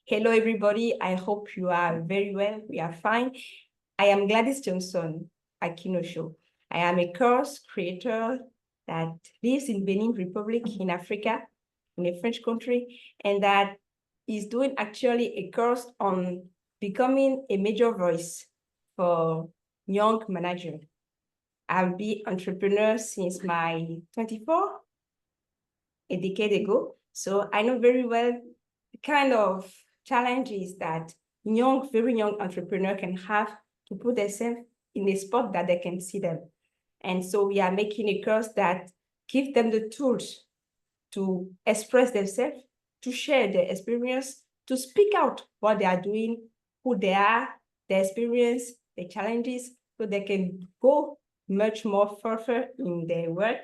Hello, everybody. I hope you are very well. We are fine. I am Gwladys Johnson, Akino Show. I am a course creator that lives in Benin Republic in Africa, in a French country, and that is doing actually a course on becoming a major voice for young managers. I've been entrepreneur since my 24, a decade ago. So I know very well the kind of challenges that very young entrepreneur can have to put themselves in a spot that they can see them. And so we are making a course that gives them the tools to express themselves, to share their experience, to speak out what they are doing, who they are, their experience, their challenges, so they can go much more further in their work,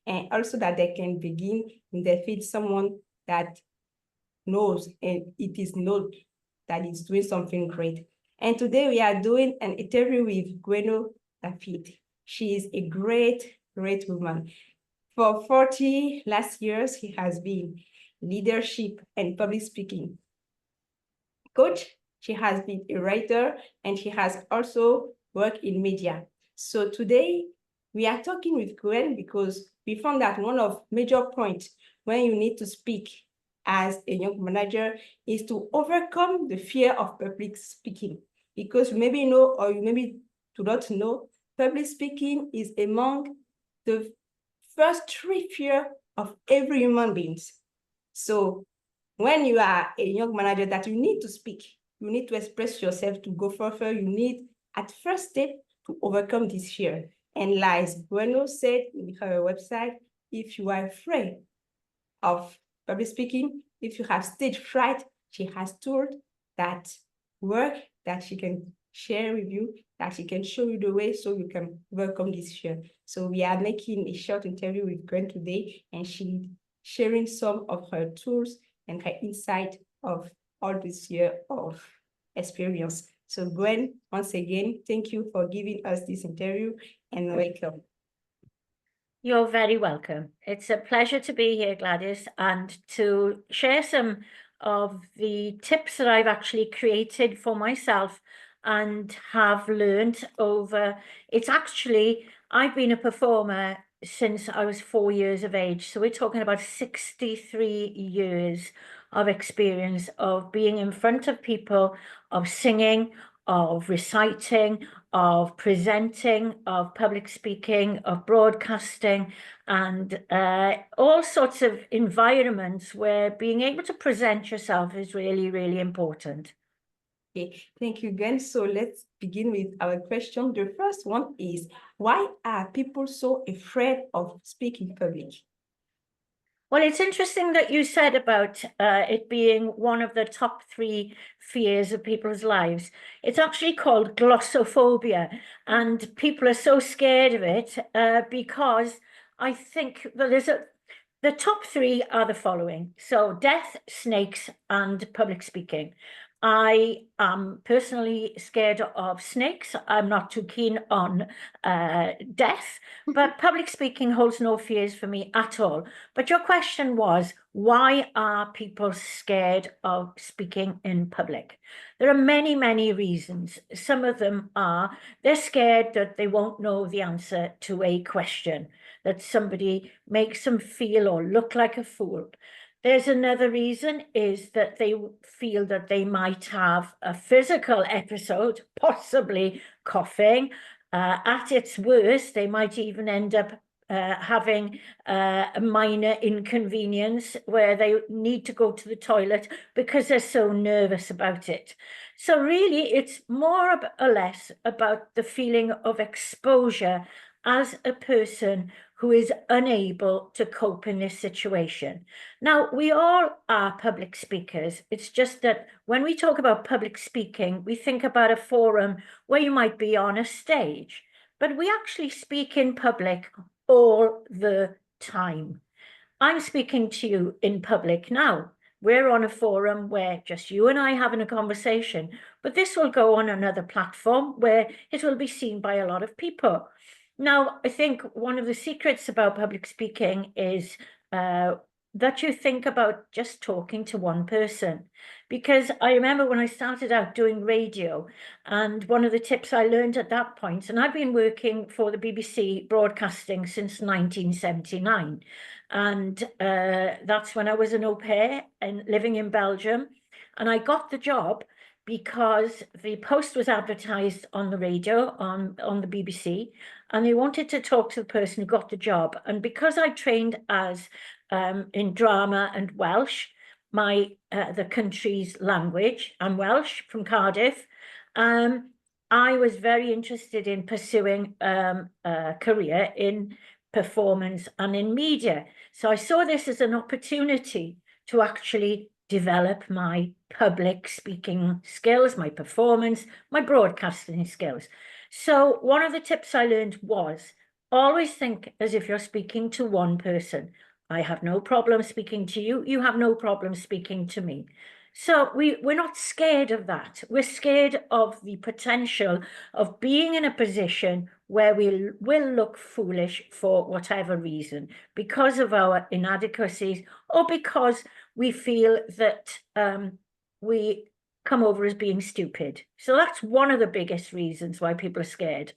and also that they can begin in their field someone that knows and it is known that it's doing something great. And today we are doing an interview with Gwenno Dafydd. She is a great woman. For 40 last years, he has been leadership and public speaking coach. She has been a writer, and she has also worked in media. So today we are talking with Gwen because we found that one of major points when you need to speak as a young manager is to overcome the fear of public speaking. Because you maybe know, or you maybe do not know, public speaking is among the first 3 fears of every human being. So when you are a young manager that you need to speak, you need to express yourself to go further, you need at first step to overcome this fear. And like Gwenno said in her website, if you are afraid of public speaking, if you have stage fright, she has tools that work that she can share with you, that she can show you the way so you can overcome this fear. So we are making a short interview with Gwen today, and she's sharing some of her tools and her insight of all this year of experience. So Gwen, once again, thank you for giving us this interview and welcome. You're very welcome. It's a pleasure to be here, Gwladys, and to share some of the tips that I've actually created for myself and have learned over. It's actually, I've been a performer since I was 4 years of age. So we're talking about 63 years of experience of being in front of people, of singing, of reciting, of presenting, of public speaking, of broadcasting, and all sorts of environments where being able to present yourself is really, really important. Okay, thank you, Gwen. So let's begin with our question. The first one is, why are people so afraid of speaking in public? Well, it's interesting that you said about it being one of the top 3 fears of people's lives. It's actually called glossophobia, and people are so scared of it because I think the top 3 are the following. So death, snakes, and public speaking. I am personally scared of snakes. I'm not too keen on death, but public speaking holds no fears for me at all. But your question was, why are people scared of speaking in public? There are many, many reasons. Some of them are they're scared that they won't know the answer to a question, that somebody makes them feel or look like a fool. There's another reason is that they feel that they might have a physical episode, possibly coughing. At its worst, they might even end up having a minor inconvenience where they need to go to the toilet because they're so nervous about it. So really, it's more or less about the feeling of exposure as a person who is unable to cope in this situation. Now, we all are public speakers. It's just that when we talk about public speaking, we think about a forum where you might be on a stage, but we actually speak in public all the time. I'm speaking to you in public now. We're on a forum where just you and I having a conversation, but this will go on another platform where it will be seen by a lot of people. Now, I think one of the secrets about public speaking is that you think about just talking to one person. Because I remember when I started out doing radio, and one of the tips I learned at that point, and I've been working for the BBC broadcasting since 1979, and that's when I was an au pair and living in Belgium, and I got the job because the post was advertised on the radio on the BBC, and they wanted to talk to the person who got the job. And because I trained as in drama and Welsh, the country's language, I'm Welsh from Cardiff, I was very interested in pursuing a career in performance and in media. So I saw this as an opportunity to actually develop my public speaking skills, my performance, my broadcasting skills. So one of the tips I learned was always think as if you're speaking to one person. I have no problem speaking to you. You have no problem speaking to me. So we're not scared of that. We're scared of the potential of being in a position where we will look foolish for whatever reason, because of our inadequacies, or because we feel that we come over as being stupid. So that's one of the biggest reasons why people are scared.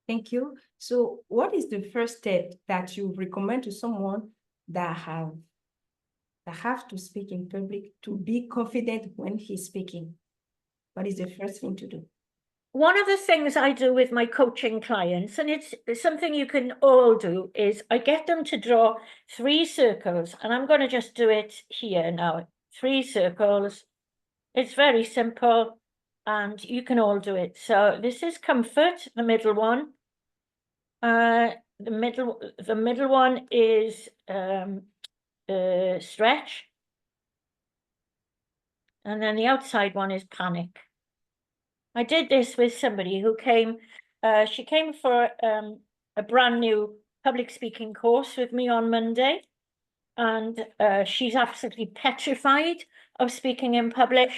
Thank you. So what is the first step that you recommend to someone that have to speak in public to be confident when he's speaking? What is the first thing to do? One of the things I do with my coaching clients, and it's something you can all do, is I get them to draw 3 circles, and I'm going to just do it here now. 3 circles. It's very simple, and you can all do it. So this is comfort, the middle one. The middle one is stretch, and then the outside one is panic. I did this with somebody who came, she came for a brand new public speaking course with me on Monday, and she's absolutely petrified of speaking in public.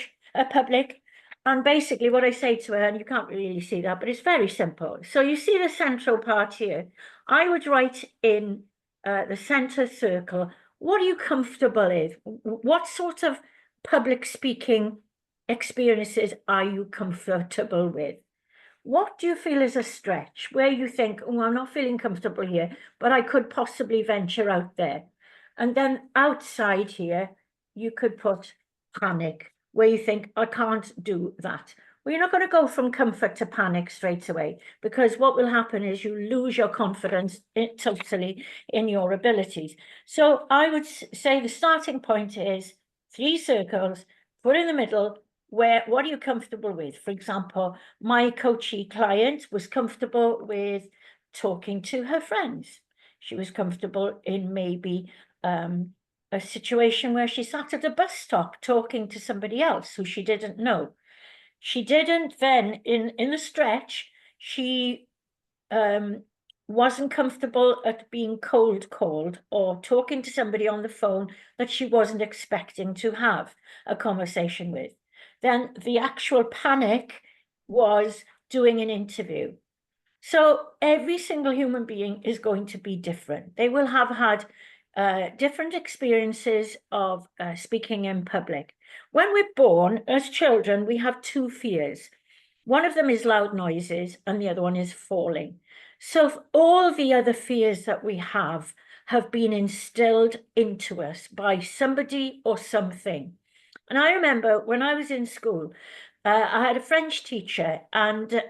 And basically what I say to her, and you can't really see that, but it's very simple. So you see the central part here. I would write in the center circle, what are you comfortable with? What sort of public speaking experiences are you comfortable with? What do you feel is a stretch where you think, oh, I'm not feeling comfortable here, but I could possibly venture out there? And then outside here, you could put panic, where you think, I can't do that. Well, you're not going to go from comfort to panic straight away, because what will happen is you lose your confidence totally in your abilities. So I would say the starting point is 3 circles, put in the middle, what are you comfortable with? For example, my coachee client was comfortable with talking to her friends. She was comfortable in maybe a situation where she sat at a bus stop talking to somebody else who she didn't know. She didn't then, in the stretch, she wasn't comfortable at being cold called or talking to somebody on the phone that she wasn't expecting to have a conversation with. Then the actual panic was doing an interview. So every single human being is going to be different. They will have had different experiences of speaking in public. When we're born, as children, we have 2 fears. One of them is loud noises, and the other one is falling. So all the other fears that we have been instilled into us by somebody or something. And I remember when I was in school, I had a French teacher, and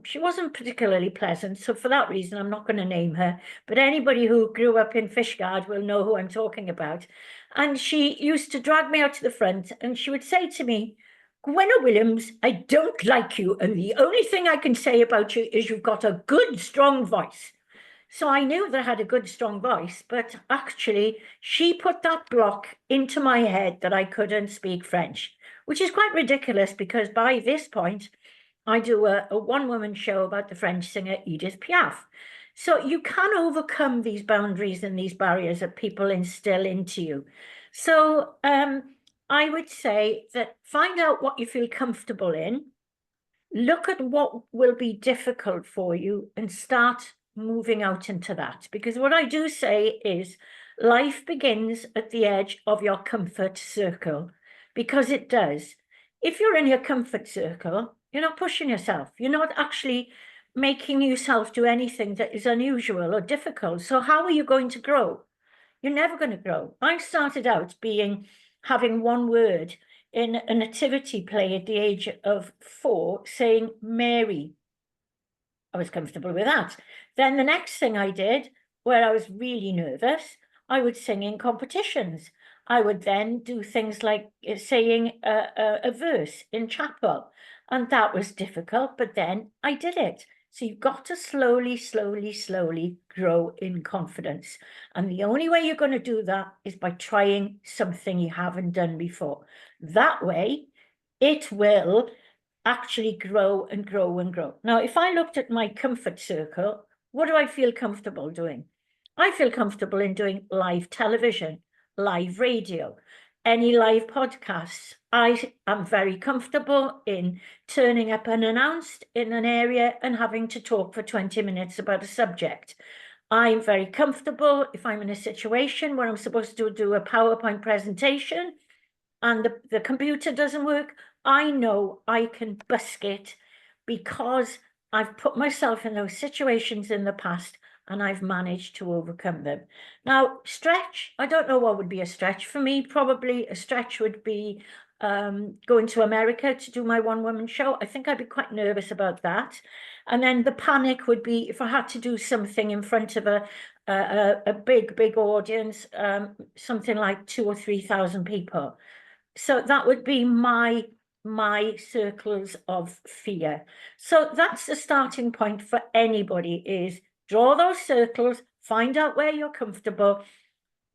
she wasn't particularly pleasant. So for that reason, I'm not going to name her. But anybody who grew up in Fishguard will know who I'm talking about. And she used to drag me out to the front, and she would say to me, Gwenno Williams, I don't like you. And the only thing I can say about you is you've got a good, strong voice. So I knew that I had a good, strong voice, but actually she put that block into my head that I couldn't speak French, which is quite ridiculous because by this point, I do a one-woman show about the French singer Edith Piaf. So you can overcome these boundaries and these barriers that people instill into you. So I would say that find out what you feel comfortable in, look at what will be difficult for you, and start moving out into that. Because what I do say is Life begins at the edge of your comfort circle, because it does. If you're in your comfort circle, you're not pushing yourself. You're not actually making yourself do anything that is unusual or difficult. So how are you going to grow? You're never going to grow. I started out having one word in a nativity play at the age of 4, saying Mary. I was comfortable with that. Then the next thing I did, where I was really nervous, I would sing in competitions. I would then do things like saying a verse in chapel. And that was difficult, but then I did it. So you've got to slowly, slowly, slowly grow in confidence. And the only way you're going to do that is by trying something you haven't done before. That way, it will actually grow and grow and grow. Now, if I looked at my comfort circle, what do I feel comfortable doing? I feel comfortable in doing live television, live radio, any live podcasts. I am very comfortable in turning up unannounced in an area and having to talk for 20 minutes about a subject. I'm very comfortable if I'm in a situation where I'm supposed to do a PowerPoint presentation and the computer doesn't work. I know I can busk it because I've put myself in those situations in the past and I've managed to overcome them. Now, stretch, I don't know what would be a stretch for me. Probably a stretch would be going to America to do my one-woman show. I think I'd be quite nervous about that. And then the panic would be if I had to do something in front of a big audience, something like 2,000 or 3,000 people. So that would be my circles of fear. So that's the starting point for anybody, is draw those circles, find out where you're comfortable,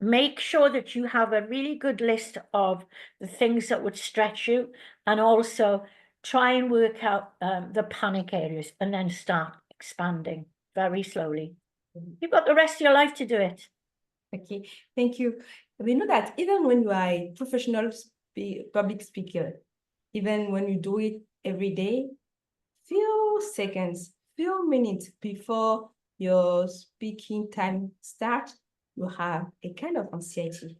make sure that you have a really good list of the things that would stretch you, and also try and work out the panic areas and then start expanding very slowly. You've got the rest of your life to do it. Okay, thank you. We know that even when you are a professional public speaker, even when you do it every day, few seconds, few minutes before your speaking time starts, you have a kind of anxiety.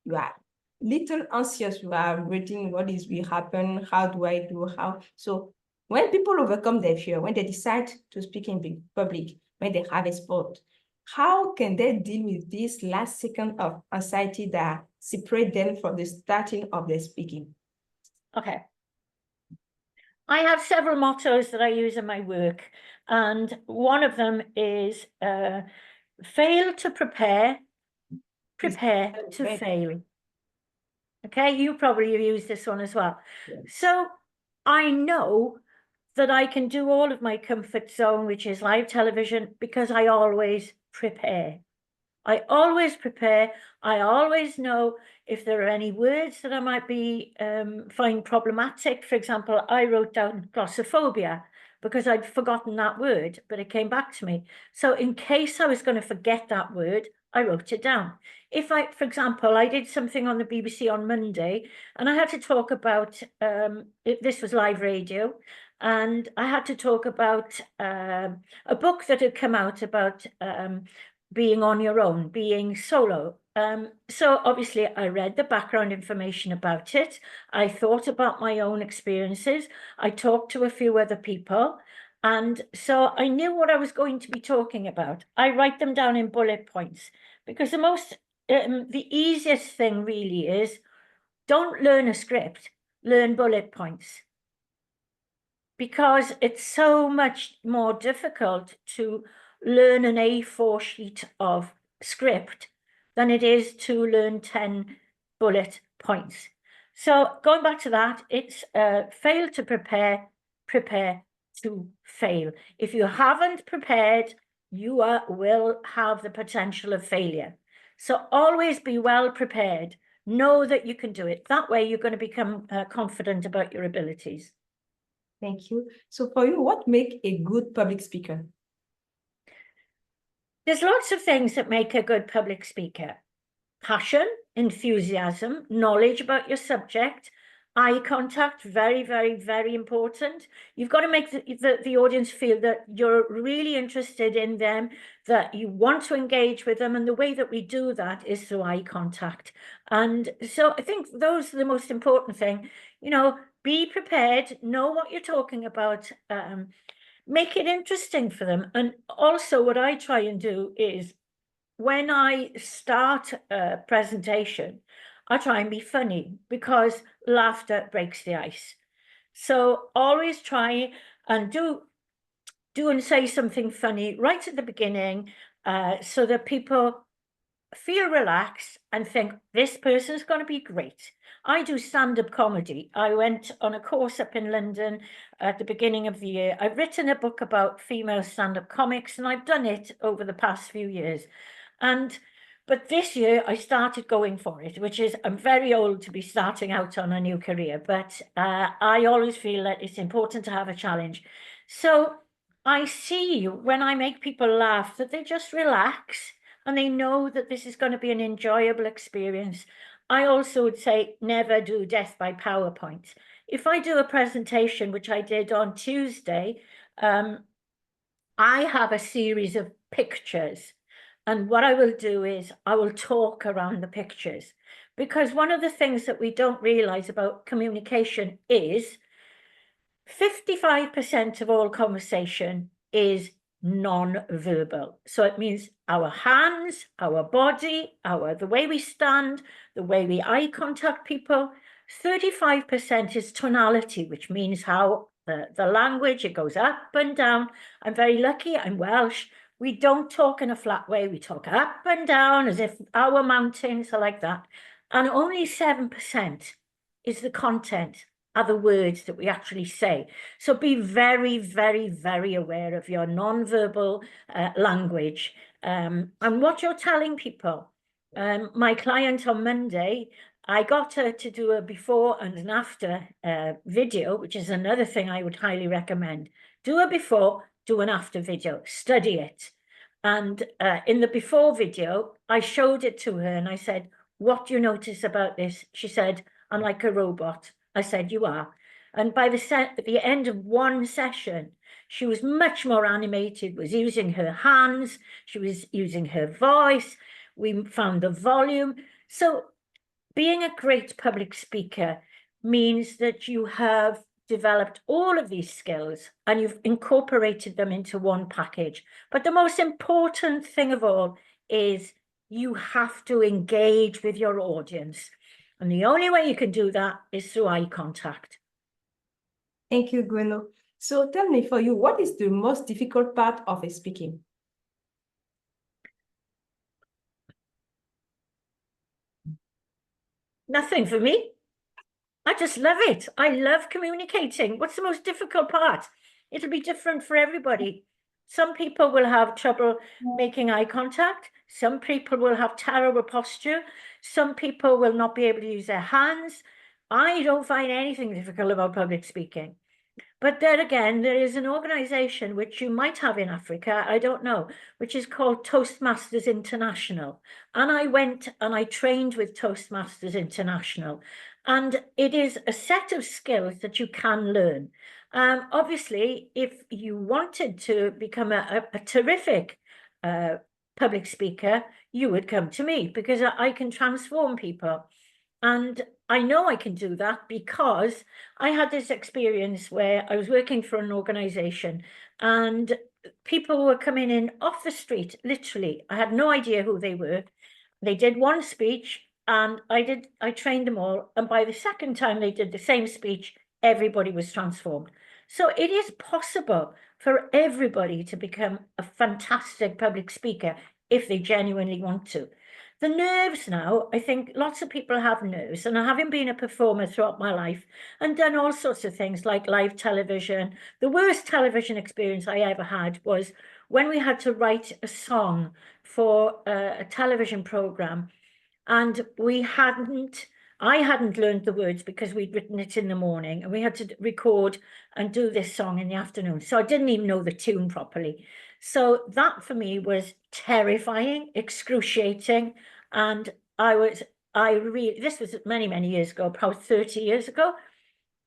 You are little anxious. You are waiting, what will happen? How do I do? How? So when people overcome their fear, when they decide to speak in big public, when they have a spot, how can they deal with this last second of anxiety that separate them from the starting of their speaking? Okay. I have several mottos that I use in my work, and one of them is fail to prepare, prepare to fail. Okay, you probably have used this one as well. Yes. So I know that I can do all of my comfort zone, which is live television, because I always prepare. I always prepare. I always know if there are any words that I might be find problematic. For example, I wrote down glossophobia because I'd forgotten that word, but it came back to me. So in case I was going to forget that word, I wrote it down. If for example, I did something on the BBC on Monday and I had to talk about, this was live radio, and I had to talk about a book that had come out about being on your own, being solo. So obviously I read the background information about it. I thought about my own experiences. I talked to a few other people. And so I knew what I was going to be talking about. I write them down in bullet points because the easiest thing really is don't learn a script, learn bullet points. Because it's so much more difficult to learn an A4 sheet of script than it is to learn 10 bullet points. So going back to that, it's fail to prepare, prepare to fail. If you haven't prepared, you will have the potential of failure. So always be well prepared. Know that you can do it. That way you're going to become confident about your abilities. Thank you. So for you, what makes a good public speaker? There's lots of things that make a good public speaker. Passion, enthusiasm, knowledge about your subject, Eye contact, very, very, very important. You've got to make the audience feel that you're really interested in them, that you want to engage with them. And the way that we do that is through eye contact. And so I think those are the most important thing. You know, be prepared, know what you're talking about, make it interesting for them. And also what I try and do is when I start a presentation, I try and be funny because laughter breaks the ice. So always try and do and say something funny right at the beginning, so that people feel relaxed and think this person's going to be great. I do stand-up comedy. I went on a course up in London at the beginning of the year. I've written a book about female stand-up comics, and I've done it over the past few years. But this year I started going for it, which is, I'm very old to be starting out on a new career, but I always feel that it's important to have a challenge. So I see when I make people laugh that they just relax and they know that this is going to be an enjoyable experience. I also would say never do death by PowerPoint. If I do a presentation, which I did on Tuesday, I have a series of pictures. And what I will do is I will talk around the pictures, because one of the things that we don't realize about communication is 55% of all conversation is non-verbal. So it means our hands, our body, the way we stand, the way we eye contact people. 35% is tonality, which means how the language, it goes up and down. I'm very lucky, I'm Welsh. We don't talk in a flat way. We talk up and down as if our mountains are like that. And only 7% is the content, are the words that we actually say. So be very, very, very aware of your non-verbal language and what you're telling people. My client on Monday, I got her to do a before and an after video, which is another thing I would highly recommend. Do a before, do an after video, study it. And in the before video, I showed it to her and I said, what do you notice about this? She said, I'm like a robot. I said, you are. And by the end of one session, she was much more animated, was using her hands, she was using her voice. We found the volume. So being a great public speaker means that you have developed all of these skills and you've incorporated them into one package. But the most important thing of all is you have to engage with your audience. And the only way you can do that is through eye contact. Thank you, Gwenno. So tell me, for you, what is the most difficult part of speaking? Nothing for me. I just love it. I love communicating. What's the most difficult part? It'll be different for everybody. Some people will have trouble making eye contact. Some people will have terrible posture. Some people will not be able to use their hands. I don't find anything difficult about public speaking. But then again, there is an organization which you might have in Africa, I don't know, which is called Toastmasters International. And I went and I trained with Toastmasters International. And it is a set of skills that you can learn. Obviously, if you wanted to become a terrific public speaker, you would come to me because I can transform people. And I know I can do that because I had this experience where I was working for an organization and people were coming in off the street, literally. I had no idea who they were. They did one speech and I trained them all. And by the second time they did the same speech, everybody was transformed. So it is possible for everybody to become a fantastic public speaker if they genuinely want to. The nerves now, I think lots of people have nerves, and having been a performer throughout my life and done all sorts of things like live television, the worst television experience I ever had was when we had to write a song for a television program, and I hadn't learned the words because we'd written it in the morning, and we had to record and do this song in the afternoon. So I didn't even know the tune properly. So that for me was terrifying, excruciating, and I was this was many, many years ago, probably 30 years ago,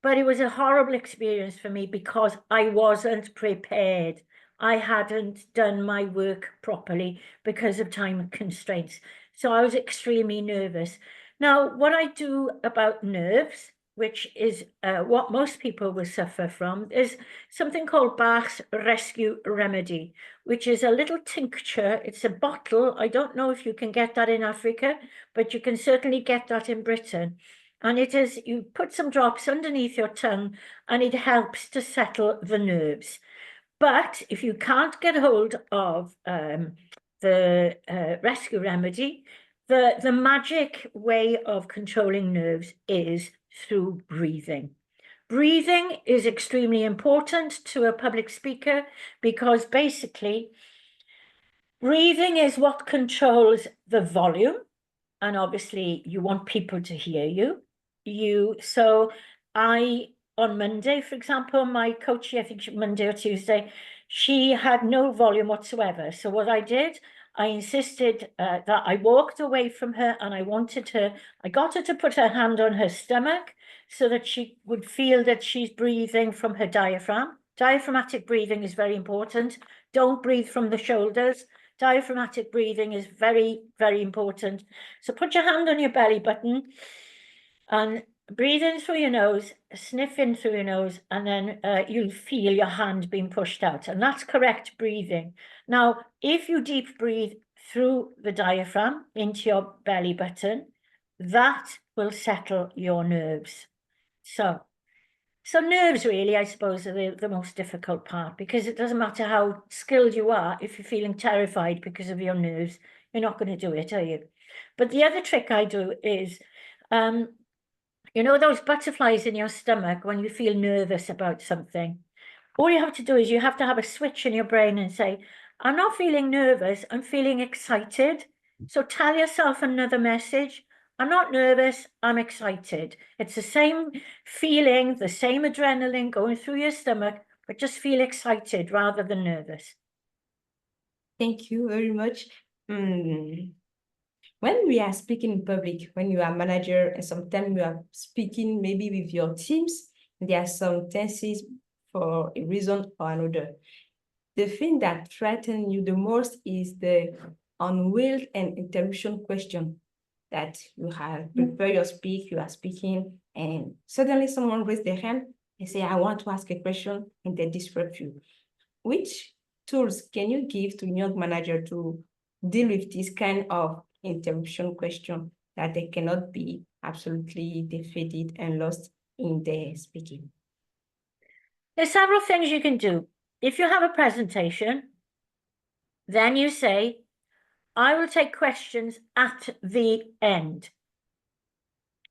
but it was a horrible experience for me because I wasn't prepared. I hadn't done my work properly because of time constraints. So I was extremely nervous. Now, what I do about nerves, which is what most people will suffer from, is something called Bach's Rescue Remedy, which is a little tincture. It's a bottle. I don't know if you can get that in Africa, but you can certainly get that in Britain. And it is, you put some drops underneath your tongue and it helps to settle the nerves. But if you can't get hold of the rescue remedy, the magic way of controlling nerves is through breathing. Breathing is extremely important to a public speaker because basically breathing is what controls the volume. And obviously you want people to hear you. So on Monday, for example, my coach, I think Monday or Tuesday, she had no volume whatsoever. So what I did, I insisted that I walked away from her and I got her to put her hand on her stomach so that she would feel that she's breathing from her diaphragm. Diaphragmatic breathing is very important. Don't breathe from the shoulders. Diaphragmatic breathing is very, very important. So put your hand on your belly button and breathe in through your nose, sniff in through your nose, and then you'll feel your hand being pushed out. And that's correct breathing. Now, if you deep breathe through the diaphragm into your belly button, that will settle your nerves. So nerves really, I suppose, are the most difficult part because it doesn't matter how skilled you are. If you're feeling terrified because of your nerves, you're not going to do it, are you? But the other trick I do is, you know, those butterflies in your stomach when you feel nervous about something. All you have to do is you have to have a switch in your brain and say, I'm not feeling nervous, I'm feeling excited. So tell yourself another message. I'm not nervous, I'm excited. It's the same feeling, the same adrenaline going through your stomach, but just feel excited rather than nervous. Thank you very much. When we are speaking in public, when you are a manager and sometimes you are speaking maybe with your teams, there are some tenses for a reason or another. The thing that frightens you the most is the unveiled and interruption question that you have prepared your speech, you are speaking, and suddenly someone raises their hand and say, I want to ask a question, and they disrupt you. Which tools can you give to young manager to deal with this kind of interruption question that they cannot be absolutely defeated and lost in their speaking? There's several things you can do. If you have a presentation, then you say, I will take questions at the end,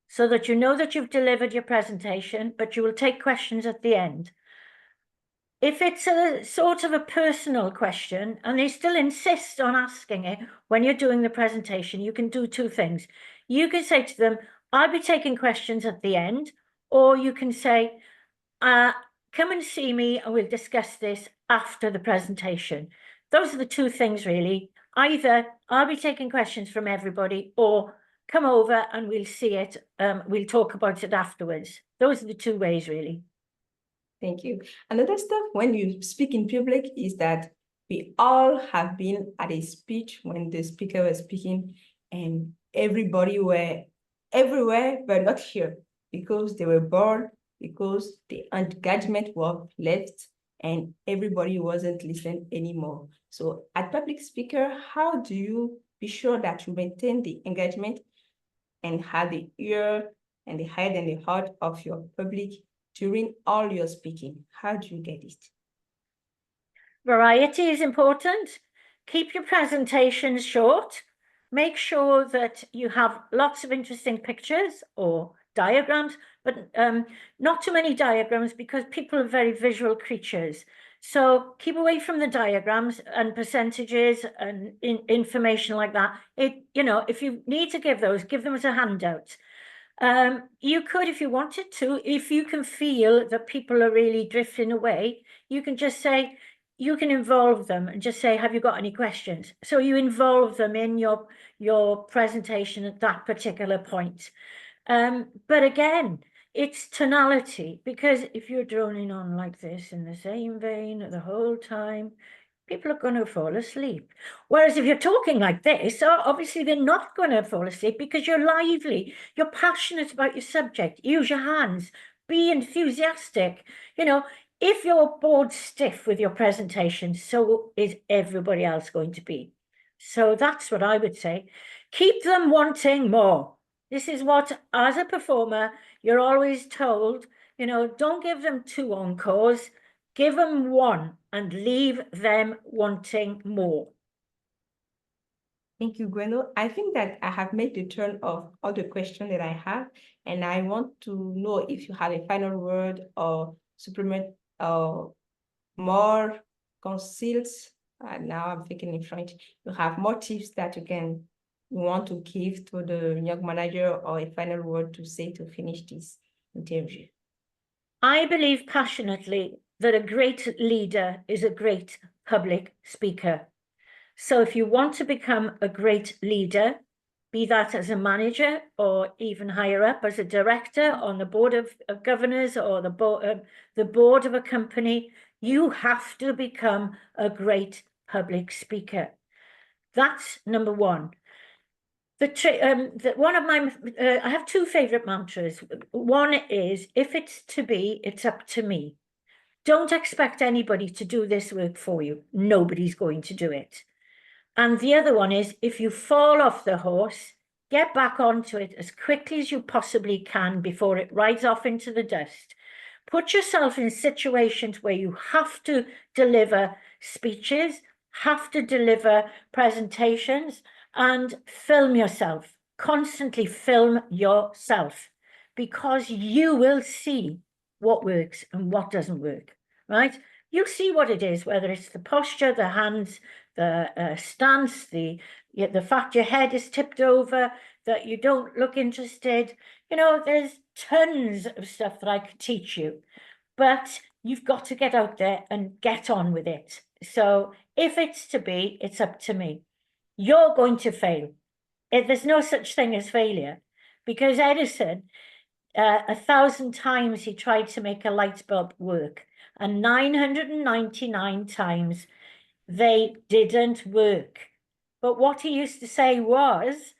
so that you know that you've delivered your presentation, but you will take questions at the end. If it's a sort of a personal question and they still insist on asking it when you're doing the presentation, you can do two things. You can say to them, I'll be taking questions at the end, or you can say, come and see me and we'll discuss this after the presentation. Those are the two things really. Either I'll be taking questions from everybody, or come over and we'll see it. We'll talk about it afterwards. Those are the two ways really. Thank you. Another stuff when you speak in public is that we all have been at a speech when the speaker was speaking and everybody were everywhere but not here because they were bored, because the engagement was left and everybody wasn't listening anymore. So as public speaker, how do you be sure that you maintain the engagement and have the ear and the head and the heart of your public during all your speaking? How do you get it? Variety is important. Keep your presentations short. Make sure that you have lots of interesting pictures or diagrams, but not too many diagrams because people are very visual creatures. So keep away from the diagrams and percentages and information like that. If you need to give those, give them as a handout. You could, if you wanted to, if you can feel that people are really drifting away, you can just say, you can involve them and just say, have you got any questions? So you involve them in your presentation at that particular point. But again, it's tonality, because if you're droning on like this in the same vein the whole time, people are going to fall asleep. Whereas if you're talking like this, obviously they're not going to fall asleep because you're lively, you're passionate about your subject, use your hands, be enthusiastic. You know, if you're bored stiff with your presentation, so is everybody else going to be. So that's what I would say. Keep them wanting more. This is what, as a performer, you're always told, you know, don't give them 2 encores, give them 1 and leave them wanting more. Thank you, Gwenno. I think that I have made the turn of all the questions that I have, and I want to know if you have a final word or supplement or more conceals. Now I'm thinking in French. You have more tips that you want to give to the young manager, or a final word to say to finish this interview? I believe passionately that a great leader is a great public speaker. So if you want to become a great leader, be that as a manager or even higher up as a director on the board of governors or the board of a company, you have to become a great public speaker. That's number 1. One of my, I have 2 favorite mantras. One is, if it's to be, it's up to me. Don't expect anybody to do this work for you. Nobody's going to do it. And the other one is, if you fall off the horse, get back onto it as quickly as you possibly can before it rides off into the dust. Put yourself in situations where you have to deliver speeches, have to deliver presentations, and film yourself. Constantly film yourself, because you will see what works and what doesn't work, right? You'll see what it is, whether it's the posture, the hands, the stance, the fact your head is tipped over, that you don't look interested. You know, there's tons of stuff that I could teach you, but you've got to get out there and get on with it. So if it's to be, it's up to me. You're going to fail. There's no such thing as failure, because Edison, 1,000 times he tried to make a light bulb work, and 999 times they didn't work. But what he used to say was,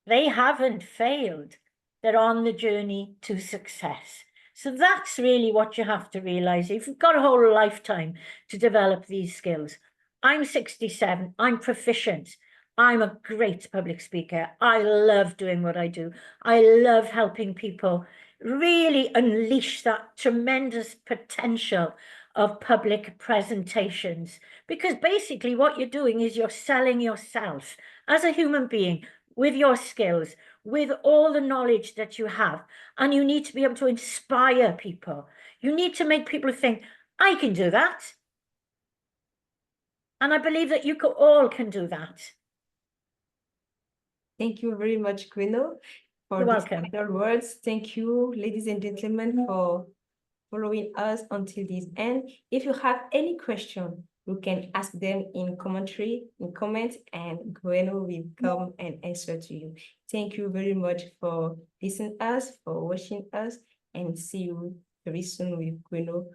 they haven't failed. They're on the journey to success. So that's really what you have to realize. If you've got a whole lifetime to develop these skills. I'm 67, I'm proficient. I'm a great public speaker. I love doing what I do. I love helping people really unleash that tremendous potential of public presentations, because basically what you're doing is you're selling yourself as a human being with your skills, with all the knowledge that you have, and you need to be able to inspire people. You need to make people think, I can do that. And I believe that you all can do that. Thank you very much, Gwenno, for You're these welcome. final words. Thank you, ladies and gentlemen, for following us until this end. If you have any question, you can ask them in commentary, in comments, and Gwenno will come and answer to you. Thank you very much for listening us, for watching us, and see you very soon with Gwenno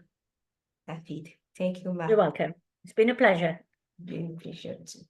Dafydd. Thank you, Ma. You're welcome. It's been a pleasure. Been a pleasure too.